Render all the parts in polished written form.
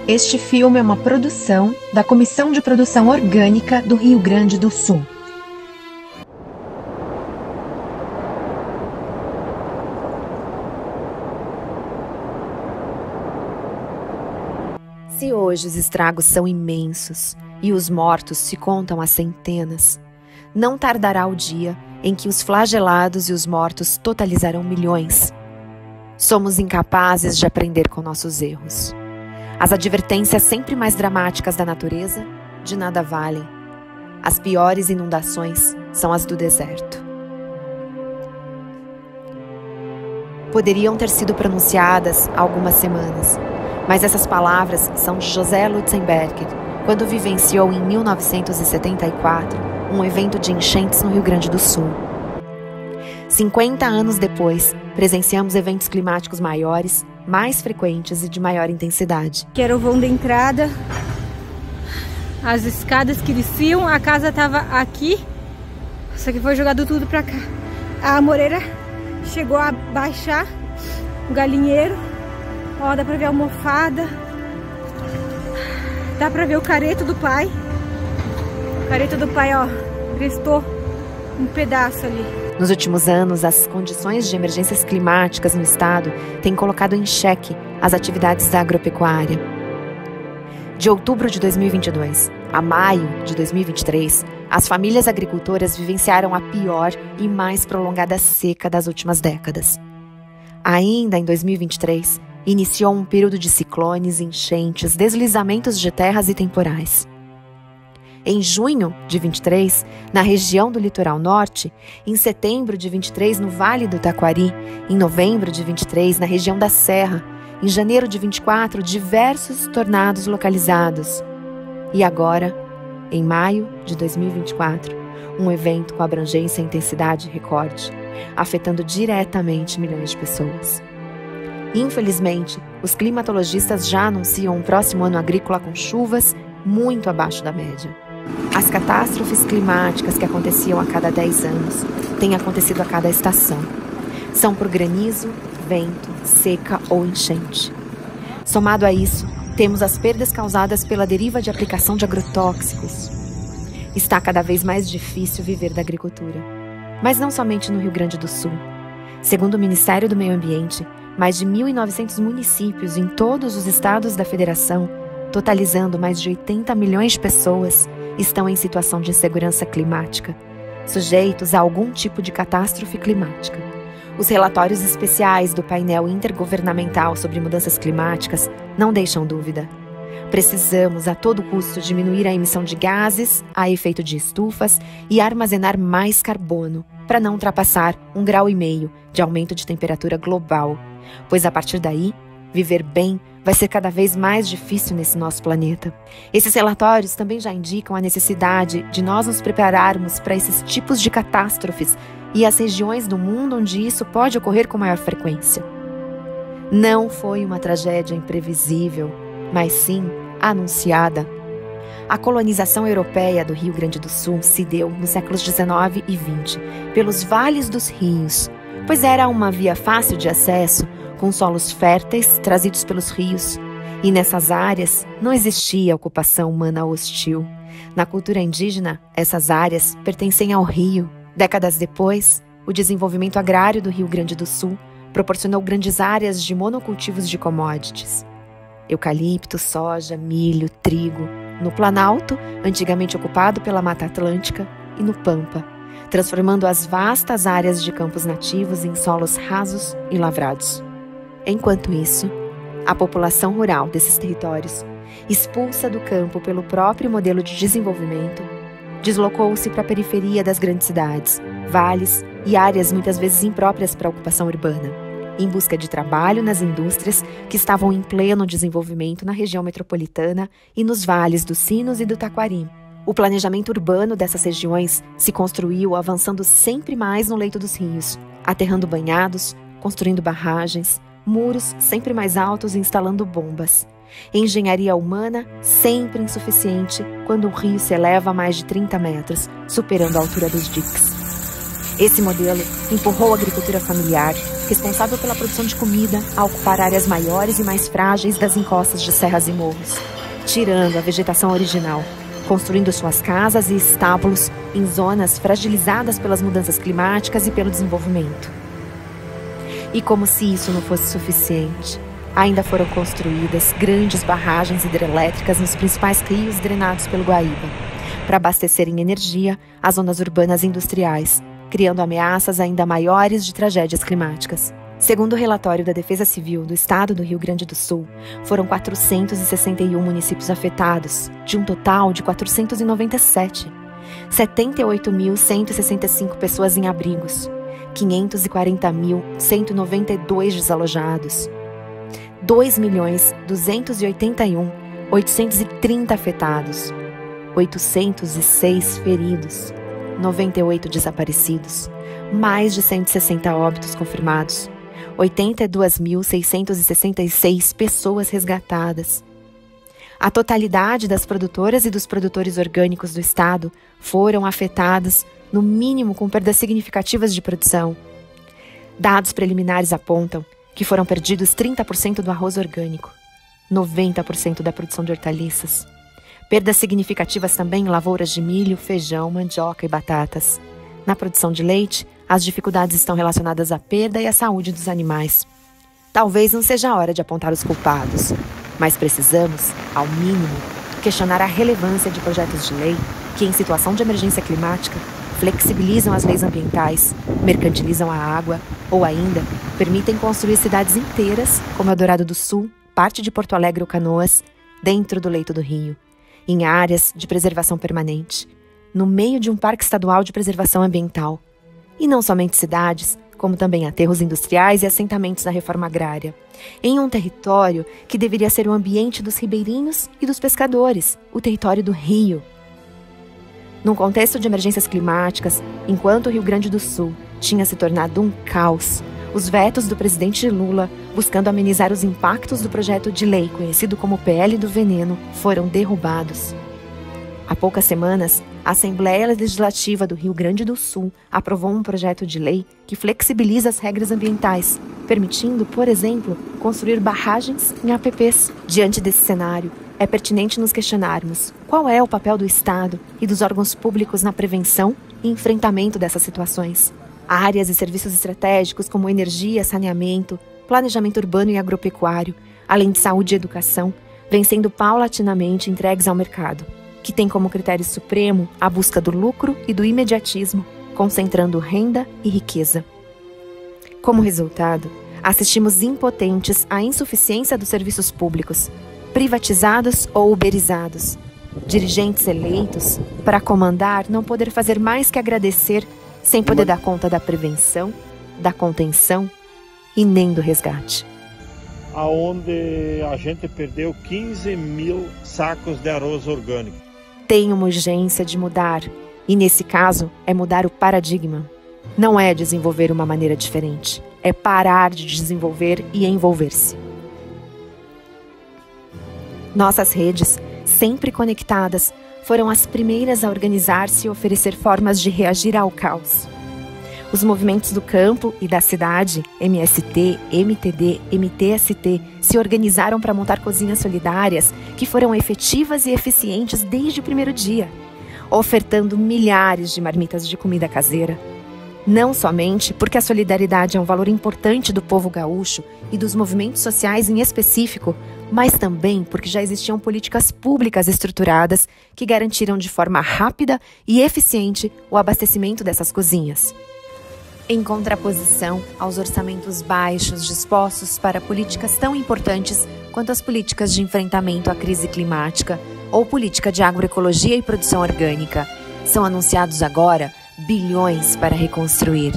Este filme é uma produção da Comissão de Produção Orgânica do Rio Grande do Sul. Se hoje os estragos são imensos e os mortos se contam a centenas, não tardará o dia em que os flagelados e os mortos totalizarão milhões. Somos incapazes de aprender com nossos erros. As advertências sempre mais dramáticas da natureza de nada valem. As piores inundações são as do deserto. Poderiam ter sido pronunciadas há algumas semanas, mas essas palavras são de José Lutzenberger, quando vivenciou em 1974 um evento de enchentes no Rio Grande do Sul. 50 anos depois, presenciamos eventos climáticos maiores, mais frequentes e de maior intensidade. Que era o vão da entrada, as escadas que desciam, a casa estava aqui, só que foi jogado tudo para cá. A moreira chegou a baixar o galinheiro, ó, dá para ver a almofada, dá para ver o careto do pai. O careto do pai, ó, restou um pedaço ali. Nos últimos anos, as condições de emergências climáticas no estado têm colocado em xeque as atividades da agropecuária. De outubro de 2022 a maio de 2023, as famílias agricultoras vivenciaram a pior e mais prolongada seca das últimas décadas. Ainda em 2023, iniciou um período de ciclones, enchentes, deslizamentos de terras e temporais. Em junho de 23, na região do litoral norte, em setembro de 23, no Vale do Taquari, em novembro de 23, na região da Serra, em janeiro de 24, diversos tornados localizados. E agora, em maio de 2024, um evento com abrangência e intensidade recorde, afetando diretamente milhões de pessoas. Infelizmente, os climatologistas já anunciam um próximo ano agrícola com chuvas muito abaixo da média. As catástrofes climáticas que aconteciam a cada 10 anos têm acontecido a cada estação. São por granizo, vento, seca ou enchente. Somado a isso, temos as perdas causadas pela deriva de aplicação de agrotóxicos. Está cada vez mais difícil viver da agricultura, mas não somente no Rio Grande do Sul. Segundo o Ministério do Meio Ambiente, mais de 1.900 municípios em todos os estados da federação, totalizando mais de 80 milhões de pessoas, estão em situação de insegurança climática, sujeitos a algum tipo de catástrofe climática. Os relatórios especiais do painel intergovernamental sobre mudanças climáticas não deixam dúvida. Precisamos a todo custo diminuir a emissão de gases a efeito de estufas e armazenar mais carbono para não ultrapassar 1,5 grau de aumento de temperatura global, pois a partir daí, viver bem vai ser cada vez mais difícil nesse nosso planeta. Esses relatórios também já indicam a necessidade de nós nos prepararmos para esses tipos de catástrofes e as regiões do mundo onde isso pode ocorrer com maior frequência. Não foi uma tragédia imprevisível, mas sim anunciada. A colonização europeia do Rio Grande do Sul se deu nos séculos 19 e 20 pelos vales dos rios, pois era uma via fácil de acesso, com solos férteis trazidos pelos rios, e nessas áreas não existia ocupação humana hostil. Na cultura indígena, essas áreas pertencem ao rio. Décadas depois, o desenvolvimento agrário do Rio Grande do Sul proporcionou grandes áreas de monocultivos de commodities. Eucalipto, soja, milho, trigo, no Planalto, antigamente ocupado pela Mata Atlântica, e no Pampa, transformando as vastas áreas de campos nativos em solos rasos e lavrados. Enquanto isso, a população rural desses territórios, expulsa do campo pelo próprio modelo de desenvolvimento, deslocou-se para a periferia das grandes cidades, vales e áreas muitas vezes impróprias para a ocupação urbana, em busca de trabalho nas indústrias que estavam em pleno desenvolvimento na região metropolitana e nos vales dos Sinos e do Taquari. O planejamento urbano dessas regiões se construiu avançando sempre mais no leito dos rios, aterrando banhados, construindo barragens, muros sempre mais altos e instalando bombas. Engenharia humana sempre insuficiente quando o rio se eleva a mais de 30 metros, superando a altura dos diques. Esse modelo empurrou a agricultura familiar, responsável pela produção de comida, a ocupar áreas maiores e mais frágeis das encostas de serras e morros, tirando a vegetação original, construindo suas casas e estábulos em zonas fragilizadas pelas mudanças climáticas e pelo desenvolvimento. E como se isso não fosse suficiente, ainda foram construídas grandes barragens hidrelétricas nos principais rios drenados pelo Guaíba, para abastecerem energia às zonas urbanas e industriais, criando ameaças ainda maiores de tragédias climáticas. Segundo o relatório da Defesa Civil do Estado do Rio Grande do Sul, foram 461 municípios afetados, de um total de 497. 78.165 pessoas em abrigos, 540.192 desalojados, 2.281.830 afetados, 806 feridos, 98 desaparecidos, mais de 160 óbitos confirmados, 82.666 pessoas resgatadas. A totalidade das produtoras e dos produtores orgânicos do estado foram afetadas, no mínimo com perdas significativas de produção. Dados preliminares apontam que foram perdidos 30% do arroz orgânico, 90% da produção de hortaliças. Perdas significativas também em lavouras de milho, feijão, mandioca e batatas. Na produção de leite, as dificuldades estão relacionadas à perda e à saúde dos animais. Talvez não seja a hora de apontar os culpados, mas precisamos, ao mínimo, questionar a relevância de projetos de lei que, em situação de emergência climática, flexibilizam as leis ambientais, mercantilizam a água ou ainda permitem construir cidades inteiras, como Eldorado do Sul, parte de Porto Alegre ou Canoas, dentro do leito do rio, em áreas de preservação permanente, no meio de um parque estadual de preservação ambiental. E não somente cidades, como também aterros industriais e assentamentos da reforma agrária, em um território que deveria ser o ambiente dos ribeirinhos e dos pescadores, o território do rio. Num contexto de emergências climáticas, enquanto o Rio Grande do Sul tinha se tornado um caos, os vetos do presidente Lula, buscando amenizar os impactos do projeto de lei conhecido como PL do Veneno, foram derrubados. Há poucas semanas, a Assembleia Legislativa do Rio Grande do Sul aprovou um projeto de lei que flexibiliza as regras ambientais, permitindo, por exemplo, construir barragens em APPs. Diante desse cenário, é pertinente nos questionarmos qual é o papel do Estado e dos órgãos públicos na prevenção e enfrentamento dessas situações. Áreas e serviços estratégicos como energia, saneamento, planejamento urbano e agropecuário, além de saúde e educação, vêm sendo paulatinamente entregues ao mercado, que tem como critério supremo a busca do lucro e do imediatismo, concentrando renda e riqueza. Como resultado, assistimos impotentes à insuficiência dos serviços públicos, privatizados ou uberizados. Dirigentes eleitos, para comandar, não poder fazer mais que agradecer, sem poder dar conta da prevenção, da contenção e nem do resgate. Aonde a gente perdeu 15 mil sacos de arroz orgânico. Tem uma urgência de mudar, e nesse caso é mudar o paradigma. Não é desenvolver uma maneira diferente, é parar de desenvolver e envolver-se. Nossas redes, sempre conectadas, foram as primeiras a organizar-se e oferecer formas de reagir ao caos. Os movimentos do campo e da cidade, MST, MTD, MTST, se organizaram para montar cozinhas solidárias que foram efetivas e eficientes desde o primeiro dia, ofertando milhares de marmitas de comida caseira. Não somente porque a solidariedade é um valor importante do povo gaúcho e dos movimentos sociais em específico, mas também porque já existiam políticas públicas estruturadas que garantiram de forma rápida e eficiente o abastecimento dessas cozinhas. Em contraposição aos orçamentos baixos dispostos para políticas tão importantes quanto as políticas de enfrentamento à crise climática ou política de agroecologia e produção orgânica, são anunciados agora bilhões para reconstruir.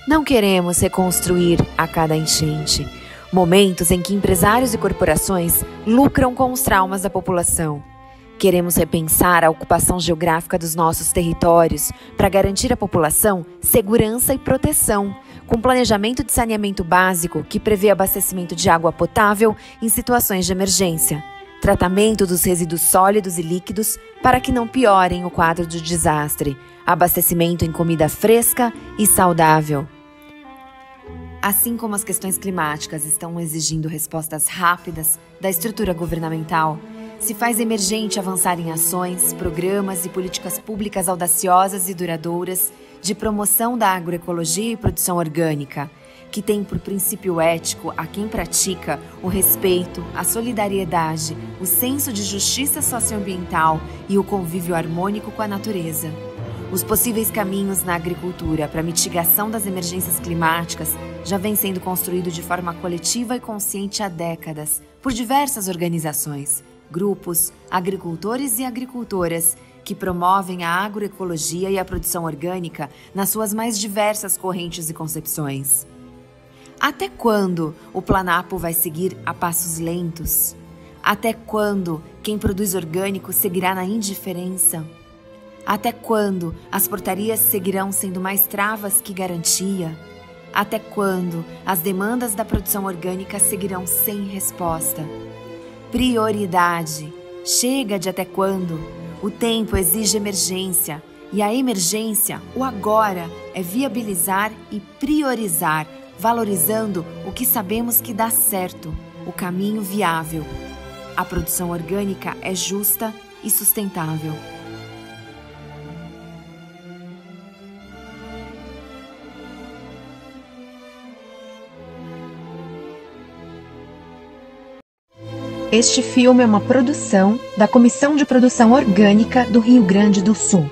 Não queremos reconstruir a cada enchente, momentos em que empresários e corporações lucram com os traumas da população. Queremos repensar a ocupação geográfica dos nossos territórios para garantir à população segurança e proteção, com planejamento de saneamento básico que prevê abastecimento de água potável em situações de emergência, tratamento dos resíduos sólidos e líquidos para que não piorem o quadro de desastre, abastecimento em comida fresca e saudável. Assim como as questões climáticas estão exigindo respostas rápidas da estrutura governamental, se faz emergente avançar em ações, programas e políticas públicas audaciosas e duradouras de promoção da agroecologia e produção orgânica, que tem por princípio ético a quem pratica o respeito, a solidariedade, o senso de justiça socioambiental e o convívio harmônico com a natureza. Os possíveis caminhos na agricultura para a mitigação das emergências climáticas já vêm sendo construídos de forma coletiva e consciente há décadas por diversas organizações, grupos, agricultores e agricultoras que promovem a agroecologia e a produção orgânica nas suas mais diversas correntes e concepções. Até quando o Planapo vai seguir a passos lentos? Até quando quem produz orgânico seguirá na indiferença? Até quando as portarias seguirão sendo mais travas que garantia? Até quando as demandas da produção orgânica seguirão sem resposta? Prioridade. Chega de até quando? O tempo exige emergência, e a emergência, o agora, é viabilizar e priorizar, valorizando o que sabemos que dá certo, o caminho viável. A produção orgânica é justa e sustentável. Este filme é uma produção da Comissão de Produção Orgânica do Rio Grande do Sul.